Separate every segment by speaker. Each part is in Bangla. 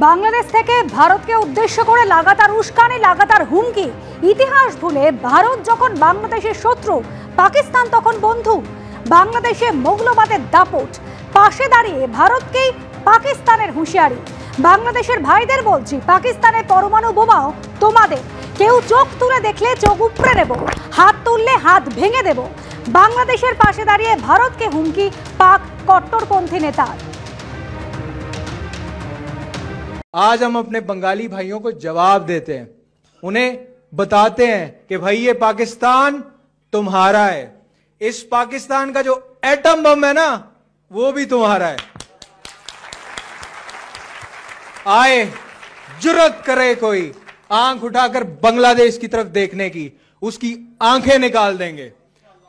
Speaker 1: বাংলাদেশ থেকে ভারতকে উদ্দেশ্য করে লাগাতার উস্কানি, লাগাতার হুমকি। ইতিহাস ভুলে ভারত যখন বাংলাদেশের শত্রু, পাকিস্তান তখন বন্ধু। বাংলাদেশে মৌলবাদের দাপট, পাশে দাঁড়িয়ে ভারতকেই পাকিস্তানের হুঁশিয়ারি। বাংলাদেশের ভাইদের বলছি, পাকিস্তানের পরমাণু বোমাও তোমাদের। কেউ চোখ তুলে দেখলে চোখ উপড়ে নেব, হাত তুললে হাত ভেঙে দেব। বাংলাদেশের পাশে দাঁড়িয়ে ভারতকে হুমকি পাক कट्टरपंथी नेता।
Speaker 2: आज हम अपने बंगाली भाइयों को जवाब देते हैं, उन्हें बताते हैं कि भाई ये पाकिस्तान तुम्हारा है। इस पाकिस्तान का जो एटम बम है ना, वो भी तुम्हारा है। आए जुर्रत करे कोई आंख उठाकर बांग्लादेश की तरफ देखने की, उसकी आंखें निकाल देंगे।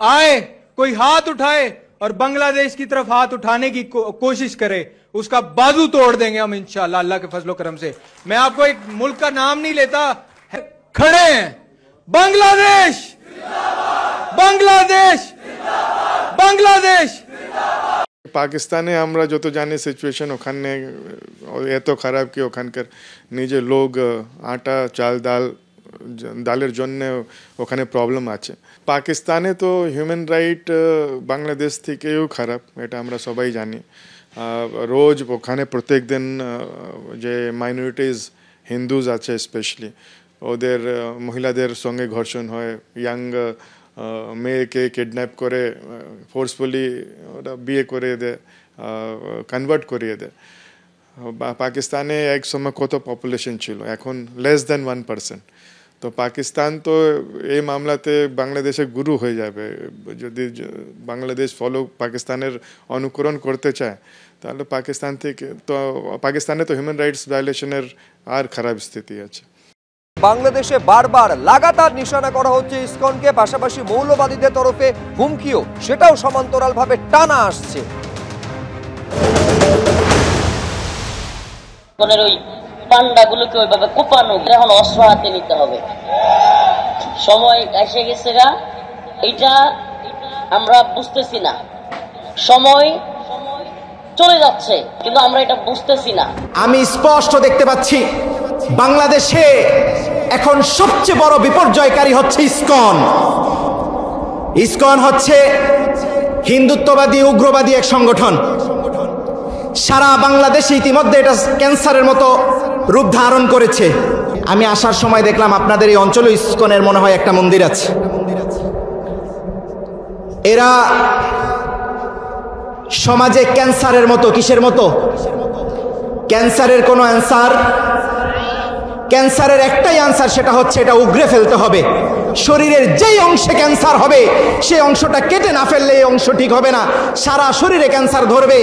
Speaker 2: आए कोई हाथ उठाए और बांग्लादेश की तरफ हाथ उठाने की कोशिश करे, उसका बाजू तोड़ देंगे हम इंशाअल्लाह, अल्लाह के फजलो करम से। मैं आपको एक मुल्क का नाम नहीं लेता, खड़े हैं। बांग्लादेश बांग्लादेश बांग्लादेश।
Speaker 3: পাকিস্তানে আমরা যত জানি সিচুয়েশন ওখানে এত খারাপ কি ওখানকার নিজে লোক আটা চাল ডালের জন্য ওখানে প্রবলেম আছে। পাকিস্তানে তো হিউম্যান রাইট বাংলাদেশ থেকেও খারাপ, এটা আমরা সবাই জানি। রোজ ওখানে প্রত্যেক দিন যে মাইনরিটিজ হিন্দুজ আছে স্পেশালি, ওদের মহিলাদের সঙ্গে ঘর্ষণ হয়, ইয়াং মেয়েকে কিডন্যাপ করে ফোর্সফুলি ওরা বিয়ে করে দেয়, কনভার্ট করিয়ে দেয়। পাকিস্তানে এক সময় কত পপুলেশন ছিল, এখন লেস দেন 1%। তো পাকিস্তান তো এই মামলাতে বাংলাদেশের গুরু হয়ে যাবে। যদি বাংলাদেশ পাকিস্তানের অনুকরণ করতে চায়, তাহলে পাকিস্তানে তো হিউম্যান রাইটস ভায়োলেশনের আর খারাপ স্থিতি আছে।
Speaker 4: বাংলাদেশে বারবার লাগাতার নিশানা করা হচ্ছে ইসকনকে, পাশাপাশি মৌলবাদীদের তরফে হুমকিও, সেটাও সমান্তরালভাবে টানা আসছে।
Speaker 5: ওই পান্ডাগুলোকে ওইভাবে কোপানো, এখন অস্ত্র হাতে নিতে হবে, সময় এসে গেছে গা। এটা আমরা বুঝতেছি না, সময় চলে যাচ্ছে কিন্তু আমরা এটা বুঝতেছি না।
Speaker 6: আমি স্পষ্ট দেখতে পাচ্ছি বাংলাদেশে এখন সবচেয়ে বড় বিপর্যয়কারী হচ্ছে ইসকন। ইসকন হচ্ছে হিন্দুত্ববাদী উগ্রবাদী এক সংগঠন। সারা বাংলাদেশে ইতিমধ্যে এটা ক্যান্সারের মতো রূপ ধারণ করেছে। আমি আসার সময় দেখলাম আপনাদের এই অঞ্চলে ইসকনের মনে হয় একটা মন্দির আছে। এরা সমাজে ক্যান্সারের মতো, কিসের মতো? ক্যান্সারের কোনো অ্যান্সার, ক্যান্সারের একটাই আনসার, সেটা হচ্ছে এটা উগড়ে ফেলতে হবে। শরীরের যেই অংশে ক্যান্সার হবে সেই অংশটা কেটে না ফেললে এই অংশ ঠিক হবে না, সারা শরীরে ক্যান্সার ধরবে।